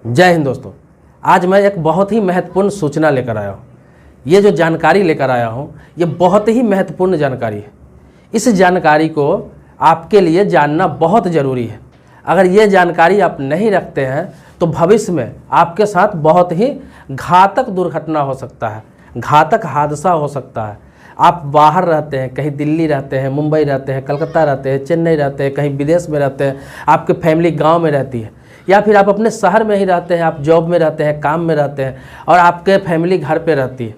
जय हिंद दोस्तों। आज मैं एक बहुत ही महत्वपूर्ण सूचना लेकर आया हूँ। ये जो जानकारी लेकर आया हूँ ये बहुत ही महत्वपूर्ण जानकारी है। इस जानकारी को आपके लिए जानना बहुत ज़रूरी है। अगर ये जानकारी आप नहीं रखते हैं तो भविष्य में आपके साथ बहुत ही घातक दुर्घटना हो सकता है, घातक हादसा हो सकता है। आप बाहर रहते हैं, कहीं दिल्ली रहते हैं, मुंबई रहते हैं, कलकत्ता रहते हैं, चेन्नई रहते हैं, कहीं विदेश में रहते हैं, आपकी फैमिली गांव में रहती है, या फिर आप अपने शहर में ही रहते हैं, आप जॉब में रहते हैं, काम में रहते हैं और आपके फैमिली घर पे रहती है।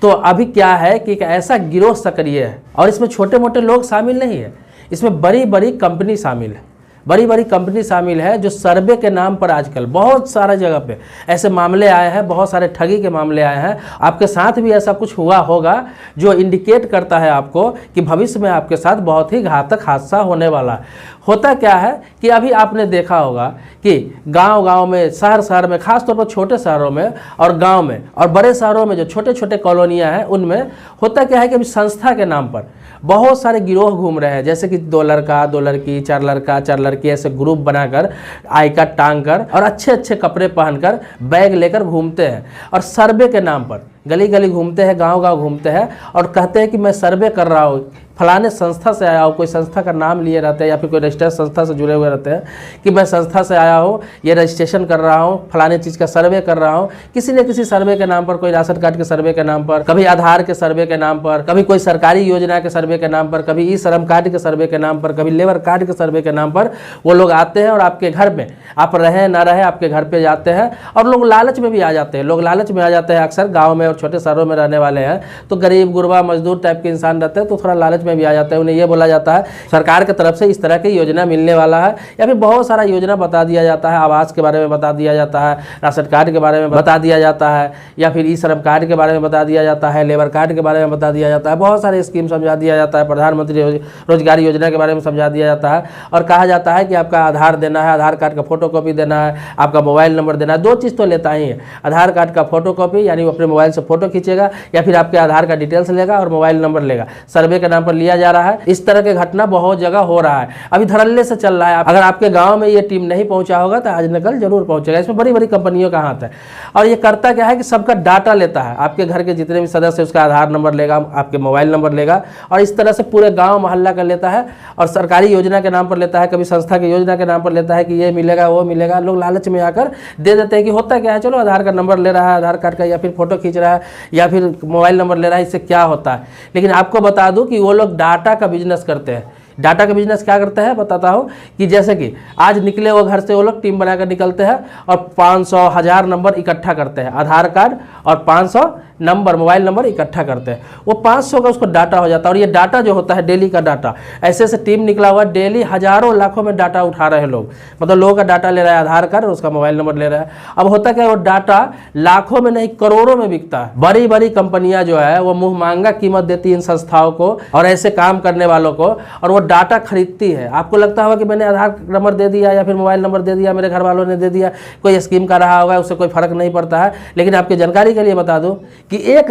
तो अभी क्या है कि एक ऐसा गिरोह सक्रिय है और इसमें छोटे मोटे लोग शामिल नहीं है, इसमें बड़ी बड़ी कंपनी शामिल है। बड़ी बड़ी कंपनी शामिल है जो सर्वे के नाम पर आजकल बहुत सारा जगह पे ऐसे मामले आए हैं, बहुत सारे ठगी के मामले आए हैं। आपके साथ भी ऐसा कुछ हुआ होगा जो इंडिकेट करता है आपको कि भविष्य में आपके साथ बहुत ही घातक हादसा होने वाला है। होता क्या है कि अभी आपने देखा होगा कि गांव-गांव में, शहर में, खासतौर पर छोटे शहरों में और गांव में और बड़े शहरों में जो छोटे छोटे कॉलोनियां हैं उनमें होता क्या है कि अभी संस्था के नाम पर बहुत सारे गिरोह घूम रहे हैं। जैसे कि 2 लड़का 2 लड़की, 4 लड़का 4 लड़की ऐसे ग्रुप बनाकर आई कार्ड टांग कर और अच्छे अच्छे कपड़े पहनकर बैग लेकर घूमते हैं और सर्वे के नाम पर गली गली घूमते हैं, गांव-गांव घूमते हैं और कहते हैं कि मैं सर्वे कर रहा हूँ, फलाने संस्था से आया हूँ। कोई संस्था का नाम लिए रहते हैं या फिर कोई रजिस्टर्ड संस्था से जुड़े हुए रहते हैं कि मैं संस्था से आया हूँ, ये रजिस्ट्रेशन कर रहा हूँ, फलाने चीज़ का सर्वे कर रहा हूँ। किसी न किसी सर्वे के नाम पर, कोई राशन कार्ड के सर्वे के नाम पर, कभी आधार के सर्वे के नाम पर, कभी कोई सरकारी योजना के सर्वे के नाम पर, कभी ई श्रम कार्ड के सर्वे के नाम पर, कभी लेबर कार्ड के सर्वे के नाम पर वो लोग आते हैं और आपके घर में, आप रहें ना रहें, आपके घर पर जाते हैं और लोग लालच में भी आ जाते हैं। लोग लालच में आ जाते हैं, अक्सर गाँव में और छोटे शहरों में रहने वाले हैं तो गरीब गुरबा मजदूर टाइप के इंसान रहते हैं तो थोड़ा लालच में भी आ जाते हैं। उन्हें ये बोला जाता है सरकार की तरफ से इस तरह की योजना मिलने वाला है, या फिर बहुत सारा योजना बता दिया जाता है, आवास के बारे में बता दिया जाता है, राशन कार्ड के बारे में बता दिया जाता है, या फिर ई श्रम कार्ड के बारे में बता दिया जाता है, लेबर कार्ड के बारे में बता दिया जाता है, बहुत सारे स्कीम समझा दिया जाता है, प्रधानमंत्री रोजगार योजना के बारे में समझा दिया जाता है और कहा जाता है कि आपका आधार देना है, आधार कार्ड का फोटोकॉपी देना है, आपका मोबाइल नंबर देना है। 2 चीज़ तो लेता ही है, आधार कार्ड का फोटोकॉपी यानी वो अपने मोबाइल से फोटो खींचेगा या फिर आपके आधार का डिटेल्स लेगा और मोबाइल नंबर लेगा। सर्वे के नाम पर लिया जा रहा है। इस तरह के घटना बहुत जगह हो रहा है, अभी धड़ल्ले से चल रहा है। अगर आपके गांव में ये टीम नहीं पहुंचा होगा तो आज न कल जरूर पहुंचेगा। इसमें बड़ी बड़ी कंपनियों का हाथ है और ये करता क्या है कि सबका डाटा लेता है, आपके घर के जितने भी सदस्य उसका आधार नंबर लेगा, आपके मोबाइल नंबर लेगा और इस तरह से पूरे गाँव मोहल्ला का लेता है और सरकारी योजना के नाम पर लेता है, कभी संस्था की योजना के नाम पर लेता है कि ये मिलेगा वो मिलेगा। लोग लालच में आकर दे देते हैं कि होता क्या है, चलो आधार का नंबर ले रहा है, आधार कार्ड का, या फिर फोटो खींच रहा है या फिर मोबाइल नंबर ले रहा है, इससे क्या होता है। लेकिन आपको बता दूं कि वो लोग डाटा का बिजनेस करते हैं। डाटा का बिजनेस क्या करते हैं बताता हूँ कि जैसे कि आज निकले वो घर से वो लोग टीम बनाकर निकलते हैं और 500 1000 नंबर इकट्ठा करते हैं, आधार कार्ड और 500 नंबर मोबाइल नंबर इकट्ठा करते हैं। वो 500 का उसको डाटा हो जाता है और ये डाटा जो होता है डेली का डाटा, ऐसे ऐसे टीम निकला हुआ डेली हजारों लाखों में डाटा उठा रहे हैं लोग, मतलब लोगों का डाटा ले रहा है, आधार कार्ड और उसका मोबाइल नंबर ले रहा है। अब होता क्या है, वो डाटा लाखों में नहीं करोड़ों में बिकता है। बड़ी बड़ी कंपनियां जो है वो मुंह मांगा कीमत देती है इन संस्थाओं को और ऐसे काम करने वालों को, और वो डाटा खरीदती है। आपको लगता होगा कि मैंने आधार नंबर दे दिया या फिर मोबाइल नंबर दे दिया, मेरे घर वालों ने दे दिया, कोई स्कीम का रहा होगा, उससे कोई फर्क नहीं पड़ता है। लेकिन आपकी जानकारी के लिए बता दूं कि एक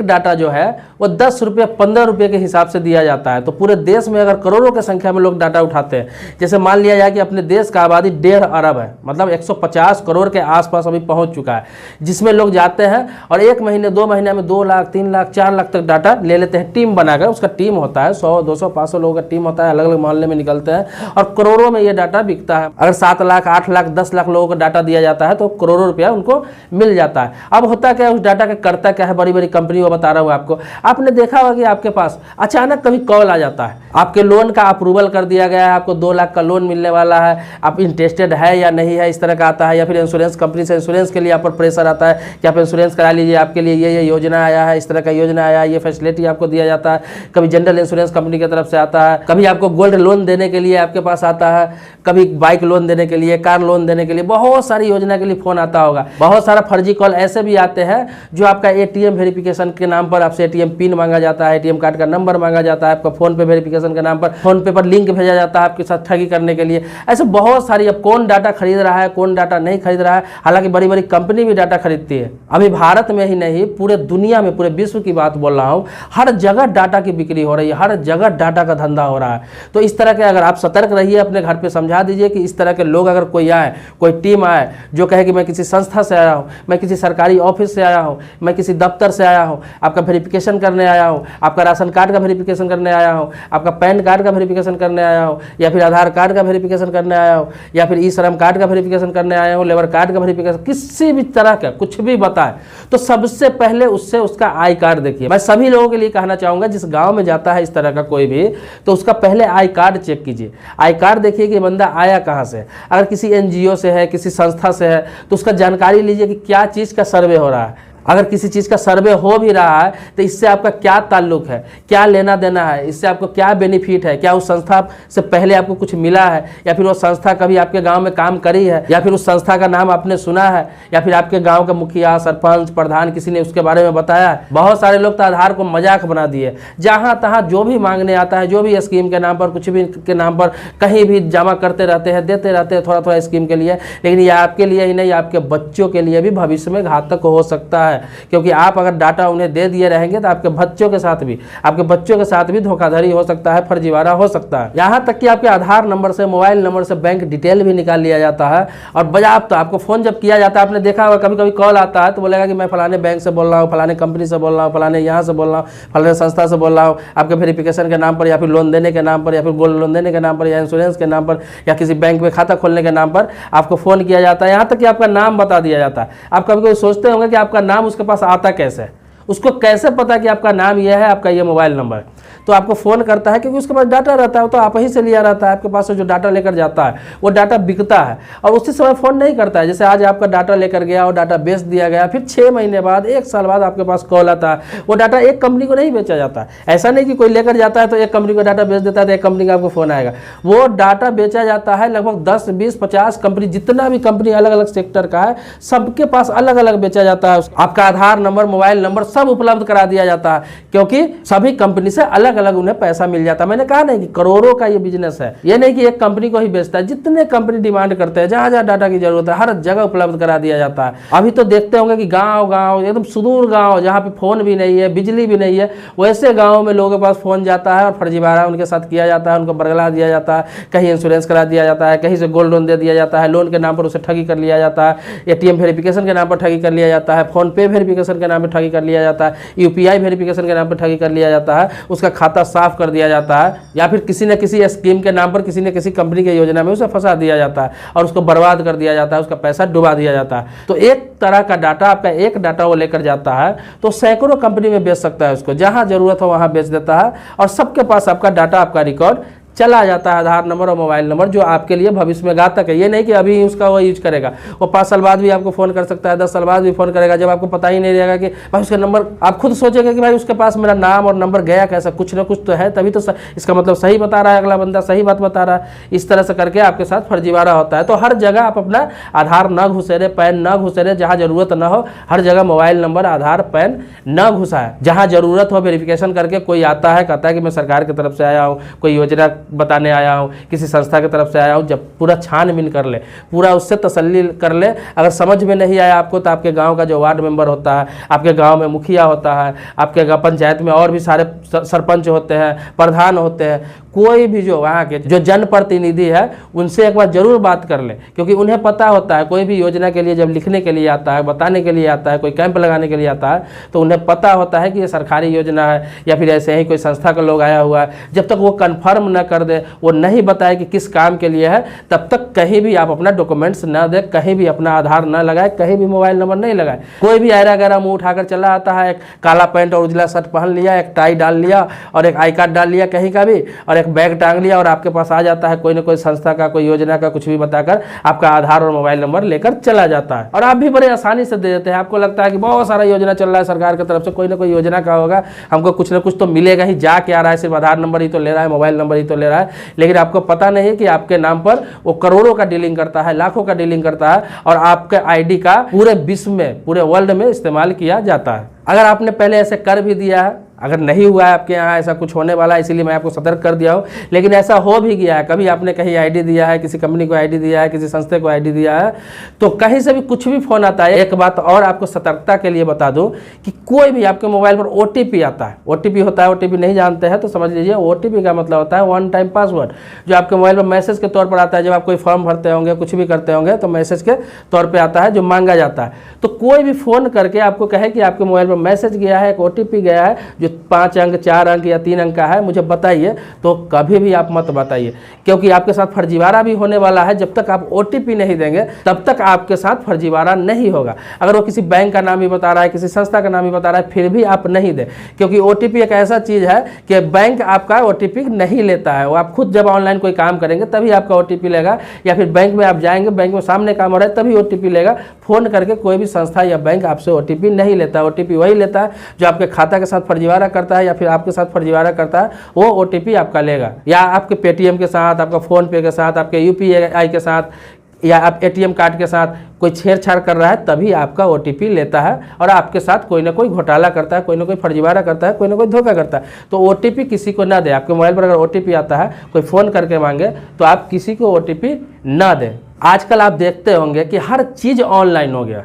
डाटा जो है वो 10 रुपये 15 रुपये के हिसाब से दिया जाता है। तो पूरे देश में अगर करोड़ों की संख्या में लोग डाटा उठाते हैं, जैसे मान लिया जाए कि अपने देश का आबादी 1.5 अरब है, मतलब 150 करोड़ के आसपास अभी पहुंच चुका है, जिसमें लोग जाते हैं और 1 महीने 2 महीने में 2 लाख 3 लाख 4 लाख तक डाटा ले लेते हैं टीम बनाकर। उसका टीम होता है 100 200 500 लोगों का टीम होता है, अलग अलग मोहल्ले में निकलते हैं और करोड़ों में ये डाटा बिकता है। अगर 7 लाख 8 लाख 10 लाख लोगों को डाटा दिया जाता है तो करोड़ों रुपया उनको मिल जाता है। अब होता क्या है, उस डाटा का करता क्या है, बड़ी बड़ी कंपनी वो बता रहा हूँ आपको। आपने देखा होगा कि आपके पास अचानक कभी कॉल आ जाता है, आपके लोन का अप्रूवल कर दिया गया है, आपको 2 लाख का लोन मिलने वाला है, आप इंटरेस्टेड है या नहीं है, इस तरह का आता है। या फिर इंश्योरेंस कंपनी से इंश्योरेंस के लिए आप पर प्रेशर आता है कि आप इंश्योरेंस करा लीजिए, आपके लिए ये योजना आया है, इस तरह का योजना आया है, ये फैसिलिटी आपको दिया जाता है। कभी जनरल इंश्योरेंस कंपनी की तरफ से आता है, कभी आपको गोल्ड लोन देने के लिए आपके पास आता है, कभी बाइक लोन देने के लिए, कार लोन देने के लिए, बहुत सारी योजना के लिए फोन आता होगा। बहुत सारा फर्जी कॉल ऐसे भी आते हैं जो आपका आपका एटीएम वेरिफिकेशन के नाम पर आपसे एटीएम पिन मांगा जाता है, एटीएम कार्ड का नंबर मांगा जाता है, आपका फोन पे वेरिफिकेशन के नाम पर फोन पे पर लिंक भेजा जाता है आपके साथ ठगी करने के लिए। ऐसे बहुत सारी, अब कौन डाटा खरीद रहा है कौन डाटा नहीं खरीद रहा है, हालांकि बड़ी बड़ी कंपनी भी डाटा खरीदती है। अभी भारत में ही नहीं पूरे दुनिया में, पूरे विश्व की बात बोल रहा हूँ, हर जगह डाटा की बिक्री हो रही है, हर जगह डाटा का धंधा हो रहा है। तो इस तरह के अगर आप सतर्क रहिए, अपने घर पे समझा दीजिए कि इस तरह के लोग अगर कोई आए, कोई टीम आए जो कहे कि मैं किसी संस्था से आया हूँ, मैं किसी सरकारी ऑफिस से आया हूँ, मैं किसी दफ्तर से आया हूँ, आपका वेरिफिकेशन करने आया हूँ, आपका राशन कार्ड का वेरिफिकेशन करने आया हूँ, आपका पैन कार्ड का वेरिफिकेशन करने आया हूँ, या फिर आधार कार्ड का वेरिफिकेशन करने आया हूँ, या फिर ई श्रम कार्ड का वेरिफिकेशन करने आया हूँ, लेबर कार्ड का वेरिफिकेशन, किसी भी तरह का कुछ भी बताए तो सबसे पहले उससे उसका आई कार्ड देखिए। मैं सभी लोगों के लिए कहना चाहूँगा, जिस गाँव में जाता है इस तरह का कोई भी, तो उसका पहले आई कार्ड चेक कीजिए। आई कार्ड देखिए कि बंदा आया कहाँ से। अगर किसी एनजीओ से है, किसी संस्था से है, तो उसका जानकारी लीजिए कि क्या चीज़ का सर्वे हो रहा है। अगर किसी चीज़ का सर्वे हो भी रहा है तो इससे आपका क्या ताल्लुक है, क्या लेना देना है, इससे आपको क्या बेनिफिट है, क्या उस संस्था से पहले आपको कुछ मिला है, या फिर वो संस्था कभी आपके गांव में काम करी है, या फिर उस संस्था का नाम आपने सुना है, या फिर आपके गांव का मुखिया, सरपंच, प्रधान किसी ने उसके बारे में बताया है। बहुत सारे लोग तो आधार को मजाक बना दिए, जहाँ तहाँ जो भी मांगने आता है, जो भी स्कीम के नाम पर, कुछ भी के नाम पर कहीं भी जमा करते रहते हैं, देते रहते हैं थोड़ा थोड़ा स्कीम के लिए। लेकिन ये आपके लिए ही नहीं, आपके बच्चों के लिए भी भविष्य में घातक हो सकता है, क्योंकि आप अगर डाटा उन्हें दे दिए रहेंगे तो आपके बच्चों के साथ भी धोखाधड़ी हो सकता है, फर्जीवाड़ा हो सकता है। यहाँ तक कि आपके आधार नंबर से, मोबाइल नंबर से बैंक डिटेल भी निकाल लिया जाता है। और बाज़ाब्ता आपको फ़ोन जब किया जाता है, आपने देखा होगा कभी कभी कॉल आता है तो बोलेगा कि मैं फलाने बैंक से बोल रहा हूँ, फलाने कंपनी से बोल रहा हूँ, फलाने यहाँ से बोल रहा हूँ, फलाने संस्था से बोल रहा हूँ, आपके वेरिफिकेशन के नाम पर, या फिर लोन देने के नाम पर, या फिर गोल्ड लोन देने के नाम पर, या इंश्योरेंस के नाम पर, या किसी बैंक में खाता खोलने के नाम पर आपको फ़ोन किया जाता है। यहाँ तक कि आपका नाम बता दिया जाता है। आप कभी कभी सोचते होंगे कि आपका नाम उसके पास आता कैसे, उसको कैसे पता कि आपका नाम यह है, आपका ये मोबाइल नंबर। तो आपको फ़ोन करता है क्योंकि उसके पास डाटा रहता है, तो आप ही से लिया रहता है। आपके पास से जो डाटा लेकर जाता है वो डाटा बिकता है और उसी समय फ़ोन नहीं करता है। जैसे आज आपका डाटा लेकर गया और डाटा बेच दिया गया, फिर 6 महीने बाद, 1 साल बाद आपके पास कॉल आता है। वो डाटा एक कंपनी को नहीं बेचा जाता है। ऐसा नहीं कि कोई लेकर जाता है तो एक कंपनी को डाटा बेच देता है तो एक कंपनी का आपको फ़ोन आएगा। वो डाटा बेचा जाता है लगभग 10, 20, 50 कंपनी, जितना भी कंपनी अलग अलग सेक्टर का है, सबके पास अलग अलग बेचा जाता है। आपका आधार नंबर, मोबाइल नंबर सब उपलब्ध करा दिया जाता है, क्योंकि सभी कंपनी से अलग अलग उन्हें पैसा मिल जाता है। मैंने कहा नहीं कि करोड़ों का ये बिजनेस है, ये नहीं कि एक कंपनी को ही बेचता है। जितने कंपनी डिमांड करते हैं, जहां जहां डाटा की जरूरत है, हर जगह उपलब्ध करा दिया जाता है। अभी तो देखते होंगे कि गांव गांव, एकदम सुदूर गांव, जहां पे फोन भी नहीं है, बिजली भी नहीं है, वैसे गांव में लोगों के पास फोन जाता है और फर्जीवाड़ा उनके साथ किया जाता है, उनको बरगला दिया जाता है, कहीं इंश्योरेंस करा दिया जाता है, कहीं से गोल्ड लोन दे दिया जाता है, लोन के नाम पर उसे ठगी कर लिया जाता है, एटीएम वेरिफिकेशन के नाम पर ठगी कर लिया जाता है, फोन पे वेरिफिकेशन के नाम पर ठगी कर लिया जाता है, यूपीआई वेरिफिकेशन के नाम पर ठगी कर लिया जाता है, उसका खाता साफ कर दिया जाता है, या फिर किसी न किसी स्कीम के नाम पर, किसी न किसी कंपनी की योजना में उसे फंसा दिया जाता है और उसको बर्बाद कर दिया जाता है, उसका पैसा डुबा दिया जाता है। तो एक तरह का डाटा, आपका एक डाटा वो लेकर जाता है तो सैकड़ों कंपनी में बेच सकता है उसको, जहां जरूरत हो वहां बेच देता है और सबके पास आपका डाटा, आपका रिकॉर्ड चला जाता है, आधार नंबर और मोबाइल नंबर, जो आपके लिए भविष्य में घातक है। ये नहीं कि अभी उसका वो यूज करेगा, वो 5 साल बाद भी आपको फ़ोन कर सकता है, 10 साल बाद भी फ़ोन करेगा, जब आपको पता ही नहीं रहेगा कि भाई उसका नंबर। आप खुद सोचेंगे कि भाई उसके पास मेरा नाम और नंबर गया कैसा, कुछ ना कुछ तो है, तभी तो इसका मतलब सही बता रहा है, अगला बंदा सही बात बता रहा है। इस तरह से करके आपके साथ फर्जीवाड़ा होता है। तो हर जगह आप अपना आधार न घुसेरे, पैन न घुसेरे, जहाँ जरूरत न हो हर जगह मोबाइल नंबर, आधार, पैन न घुसाए। जहाँ जरूरत हो वेरिफिकेशन करके कोई आता है, कहता है कि मैं सरकार की तरफ से आया हूँ, कोई योजना बताने आया हूँ, किसी संस्था की तरफ से आया हूँ, जब पूरा छानबीन कर ले, पूरा उससे तसल्ली कर ले। अगर समझ में नहीं आया आपको तो आपके गांव का जो वार्ड मेंबर होता है, आपके गांव में मुखिया होता है, आपके गांव पंचायत में और भी सारे सरपंच होते हैं, प्रधान होते हैं, कोई भी जो वहाँ के जो जनप्रतिनिधि है उनसे एक बार जरूर बात कर ले, क्योंकि उन्हें पता होता है कोई भी योजना के लिए जब लिखने के लिए आता है, बताने के लिए आता है, कोई कैंप लगाने के लिए आता है, तो उन्हें पता होता है कि ये सरकारी योजना है या फिर ऐसे ही कोई संस्था का लोग आया हुआ है। जब तक वो कन्फर्म न कर दे, वो नहीं बताए कि किस काम के लिए है, तब तक कहीं भी आप अपना डॉक्यूमेंट्स न दे, कहीं भी अपना आधार न लगाए, कहीं भी मोबाइल नंबर नहीं लगाए। कोई भी आयरा गैरा मुँह उठाकर चला आता है, एक काला पैंट और उजला शर्ट पहन लिया, एक टाई डाल लिया और एक आई कार्ड डाल लिया कहीं का भी, और एक बैग टांग लिया और आपके पास आ जाता है कोई ना कोई संस्था का, कोई योजना का, कुछ भी बताकर आपका आधार और मोबाइल नंबर लेकर चला जाता है। और आप भी बड़े आसानी से दे देते हैं। आपको लगता है कि बहुत सारा योजना चल रहा है सरकार की तरफ से, कोई ना कोई योजना का होगा, हमको कुछ ना कुछ तो मिलेगा ही, जा क्या रहा है, सिर्फ आधार नंबर ही तो ले रहा है, मोबाइल नंबर ही तो ले रहा है, लेकिन आपको पता नहीं है कि आपके नाम पर वो करोड़ों का डीलिंग करता है, लाखों का डीलिंग करता है और आपके आईडी का पूरे विश्व में, पूरे वर्ल्ड में इस्तेमाल किया जाता है। अगर आपने पहले ऐसे कर भी दिया है, अगर नहीं हुआ है आपके यहाँ ऐसा कुछ होने वाला है, इसीलिए मैं आपको सतर्क कर दिया हूँ, लेकिन ऐसा हो भी गया है, कभी आपने कहीं आईडी दिया है, किसी कंपनी को आईडी दिया है, किसी संस्था को आईडी दिया है, तो कहीं से भी कुछ भी फ़ोन आता है। एक बात और आपको सतर्कता के लिए बता दूं कि कोई भी आपके मोबाइल पर OTP आता है, OTP होता है, OTP नहीं जानते हैं तो समझ लीजिए, OTP का मतलब होता है वन टाइम पासवर्ड, जो आपके मोबाइल पर मैसेज के तौर पर आता है। जब आप कोई फॉर्म भरते होंगे, कुछ भी करते होंगे, तो मैसेज के तौर पर आता है, जो मांगा जाता है। तो कोई भी फ़ोन करके आपको कहे कि आपके मोबाइल पर मैसेज गया है, एक OTP गया है जो 5 अंक, 4 अंक या 3 अंक का है, मुझे बताइए, तो कभी भी आप मत बताइए, क्योंकि आपके साथ फर्जीवाड़ा भी होने वाला है। जब तक आप OTP नहीं देंगे तब तक आपके साथ फर्जीवाड़ा नहीं होगा। अगर वो किसी बैंक का नाम ही बता रहा है, किसी संस्था का नाम ही बता रहा है, फिर भी आप नहीं दें, क्योंकि OTP एक ऐसा चीज़ है कि बैंक आपका OTP नहीं लेता है। वो आप खुद जब ऑनलाइन कोई काम करेंगे तभी आपका OTP लेगा, या फिर बैंक में आप जाएंगे, बैंक में सामने काम हो रहा है तभी OTP लेगा। फ़ोन करके कोई भी संस्था या बैंक आपसे OTP नहीं लेता है। OTP वही लेता है जो आपके खाता के साथ फर्जीवाड़ा करता है या फिर आपके साथ फर्जीवाड़ा करता है, वो OTP आपका लेगा। या आपके पेटीएम के साथ, आपका फ़ोन-पे के साथ, आपके UPI के साथ, या आप ATM कार्ड के साथ कोई छेड़छाड़ कर रहा है, तभी आपका OTP लेता है और आपके साथ कोई ना कोई घोटाला करता है, कोई ना कोई फर्जीवाड़ा करता है, कोई ना कोई धोखा करता है। तो OTP किसी को ना दें। आपके मोबाइल पर अगर OTP आता है, कोई फ़ोन करके मांगे, तो आप किसी को OTP ना दें। आजकल आप देखते होंगे कि हर चीज़ ऑनलाइन हो गया,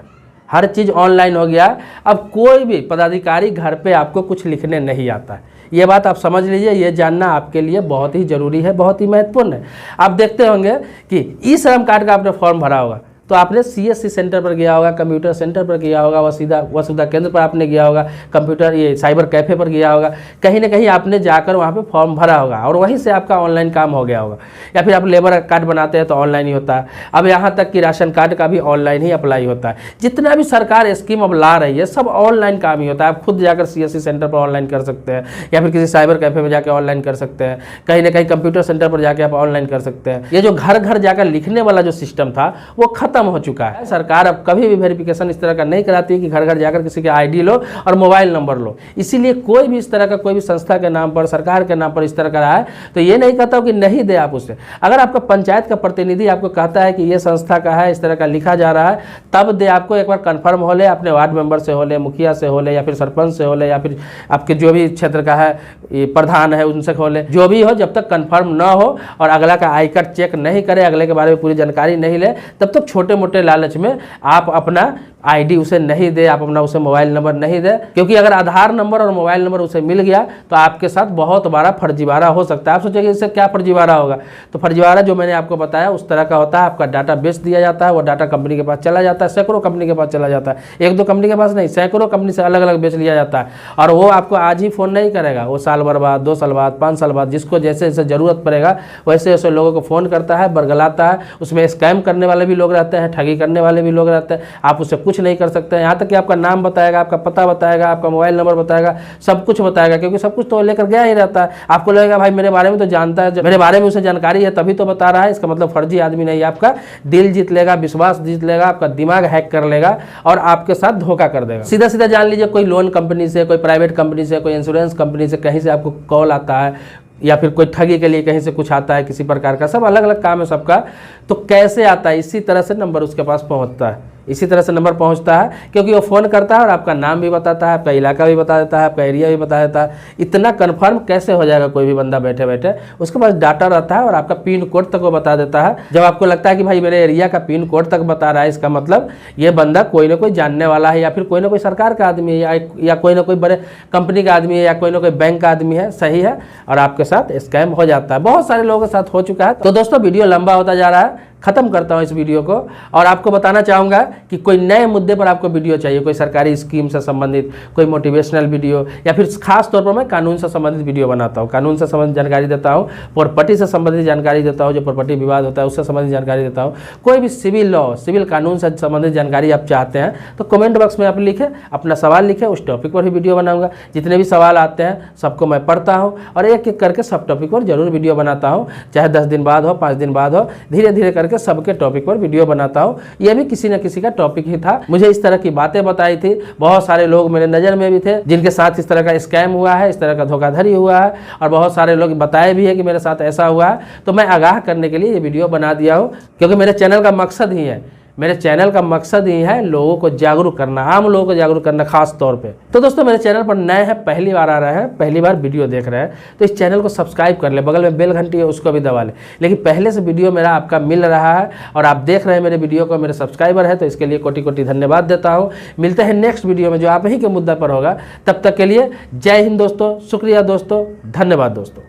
हर चीज़ ऑनलाइन हो गया। अब कोई भी पदाधिकारी घर पे आपको कुछ लिखने नहीं आता है, ये बात आप समझ लीजिए। ये जानना आपके लिए बहुत ही ज़रूरी है, बहुत ही महत्वपूर्ण है। आप देखते होंगे कि ई-श्रम कार्ड का आपने फॉर्म भरा होगा, तो आपने CSC सेंटर पर गया होगा, कंप्यूटर सेंटर पर गया होगा, वसुधा केंद्र पर आपने गया होगा, कंप्यूटर ये साइबर कैफ़े पर गया होगा, कहीं ना कहीं आपने जाकर वहाँ पे फॉर्म भरा होगा और वहीं से आपका ऑनलाइन काम हो गया होगा। या फिर आप लेबर कार्ड बनाते हैं तो ऑनलाइन ही होता है। अब यहाँ तक कि राशन कार्ड का भी ऑनलाइन ही अप्लाई होता है। जितना भी सरकार स्कीम अब ला रही है सब ऑनलाइन काम ही होता है। आप खुद जाकर CSC सेंटर पर ऑनलाइन कर सकते हैं, या फिर किसी साइबर कैफ़े में जाकर ऑनलाइन कर सकते हैं, कहीं ना कहीं कंप्यूटर सेंटर पर जाकर आप ऑनलाइन कर सकते हैं। ये जो घर घर जाकर लिखने वाला जो सिस्टम था वो खत्म हो चुका है। सरकार अब कभी भी वेरिफिकेशन इस तरह का नहीं कराती है कि घर घर जाकर किसी के आईडी लो और मोबाइल नंबर लो। इसीलिए कोई भी इस तरह का, कोई भी संस्था के नाम पर, सरकार के नाम पर इस तरह का रहा है तो ये नहीं कहता हूं कि नहीं दे आप उसे। अगर आपका पंचायत का प्रतिनिधि आपको कहता है कि ये संस्था का है, इस तरह का लिखा जा रहा है, तब दे। आपको एक बार कन्फर्म हो ले, अपने वार्ड मेंबर से हो ले, मुखिया से हो ले, या फिर सरपंच से हो ले, या फिर आपके जो भी क्षेत्र का है प्रधान है उनसे हो ले, जो भी हो, जब तक कन्फर्म ना हो और अगला का आई कार्ड चेक नहीं करे, अगले के बारे में पूरी जानकारी नहीं ले, तब तक छोटे मोटे लालच में आप अपना आईडी उसे नहीं दे, आप अपना उसे मोबाइल नंबर नहीं दे। क्योंकि अगर आधार नंबर और मोबाइल नंबर उसे मिल गया तो आपके साथ बहुत बड़ा फर्जीवाड़ा हो सकता है। आप सोचेंगे इससे क्या फर्जीवाड़ा होगा, तो फर्जीवाड़ा जो मैंने आपको बताया उस तरह का होता है। आपका डाटा बेच दिया जाता है, वो डाटा कंपनी के पास चला जाता है, सैकड़ों कंपनी के पास चला जाता है, एक दो कंपनी के पास नहीं, सैकड़ों कंपनी से अलग अलग बेच लिया जाता है। और वो आपको आज ही फ़ोन नहीं करेगा, वो साल भर बाद, 2 साल बाद, 5 साल बाद, जिसको जैसे जैसे ज़रूरत पड़ेगा वैसे वैसे लोगों को फ़ोन करता है, बरगलाता है। उसमें स्कैम करने वाले भी लोग रहते हैं, ठगी करने वाले भी लोग रहते हैं। आप उससे कुछ नहीं कर सकते हैं, यहाँ तक कि आपका नाम बताएगा, आपका पता बताएगा, आपका मोबाइल नंबर बताएगा, सब कुछ बताएगा, क्योंकि सब कुछ तो लेकर गया ही रहता है। आपको लगेगा भाई मेरे बारे में तो जानता है, मेरे बारे में उसे जानकारी है तभी तो बता रहा है, इसका मतलब फर्जी आदमी नहीं। आपका दिल जीत लेगा, विश्वास जीत लेगा, आपका दिमाग हैक कर लेगा और आपके साथ धोखा कर देगा। सीधा सीधा जान लीजिए, कोई लोन कंपनी से, कोई प्राइवेट कंपनी से, कोई इंश्योरेंस कंपनी से, कहीं से आपको कॉल आता है, या फिर कोई ठगी के लिए कहीं से कुछ आता है, किसी प्रकार का, सब अलग अलग काम है सबका। तो कैसे आता है, इसी तरह से नंबर उसके पास पहुंचता है, इसी तरह से नंबर पहुंचता है, क्योंकि वो फ़ोन करता है और आपका नाम भी बताता है, आपका इलाका भी बता देता है, आपका एरिया भी बता देता है। इतना कन्फर्म कैसे हो जाएगा कोई भी बंदा बैठे बैठे? उसके पास डाटा रहता है और आपका पिन कोड तक वो बता देता है। जब आपको लगता है कि भाई मेरे एरिया का पिन कोड तक बता रहा है, इसका मतलब ये बंदा कोई ना कोई जानने वाला है, या फिर कोई ना कोई सरकार का आदमी है, या कोई ना कोई बड़े कंपनी का आदमी है, या कोई ना कोई बैंक का आदमी है, सही है, और आपके साथ स्कैम हो जाता है। बहुत सारे लोगों के साथ हो चुका है। तो दोस्तों वीडियो लंबा होता जा रहा है, खत्म करता हूं इस वीडियो को, और आपको बताना चाहूँगा कि कोई नए मुद्दे पर आपको वीडियो चाहिए, कोई सरकारी स्कीम से संबंधित, कोई मोटिवेशनल वीडियो, या फिर खास तौर पर मैं कानून से संबंधित वीडियो बनाता हूँ। कानून से संबंधित जानकारी देता हूँ, प्रॉपर्टी से संबंधित जानकारी देता हूँ, जो प्रॉपर्टी विवाद होता है उससे संबंधित जानकारी देता हूँ। कोई भी सिविल लॉ, सिविल कानून से संबंधित जानकारी आप चाहते हैं तो कमेंट बॉक्स में आप लिखें, अपना सवाल लिखें, उस टॉपिक पर भी वीडियो बनाऊँगा। जितने भी सवाल आते हैं सबको मैं पढ़ता हूँ और एक एक करके सब टॉपिक पर जरूर वीडियो बनाता हूँ, चाहे 10 दिन बाद हो, 5 दिन बाद हो, धीरे धीरे करके सबके टॉपिक पर वीडियो बनाता हूं। यह भी किसी न किसी का टॉपिक ही था। मुझे इस तरह की बातें बताई थी, बहुत सारे लोग मेरे नज़र में भी थे जिनके साथ इस तरह का स्कैम हुआ है, इस तरह का धोखाधड़ी हुआ है, और बहुत सारे लोग बताए भी है कि मेरे साथ ऐसा हुआ है। तो मैं आगाह करने के लिए ये वीडियो बना दिया हूँ, क्योंकि मेरे चैनल का मकसद ही है, मेरे चैनल का मकसद ही है लोगों को जागरूक करना, आम लोगों को जागरूक करना खास तौर पे। तो दोस्तों मेरे चैनल पर नए हैं, पहली बार आ रहे हैं, पहली बार वीडियो देख रहे हैं, तो इस चैनल को सब्सक्राइब कर ले, बगल में बेल घंटी है उसको भी दबा ले। लेकिन पहले से वीडियो मेरा आपका मिल रहा है और आप देख रहे हैं मेरे वीडियो को, मेरे सब्सक्राइबर है, तो इसके लिए कोटि कोटि धन्यवाद देता हूँ। मिलते हैं नेक्स्ट वीडियो में जो आप ही के मुद्दा पर होगा। तब तक के लिए जय हिंद दोस्तों, शुक्रिया दोस्तों, धन्यवाद दोस्तों।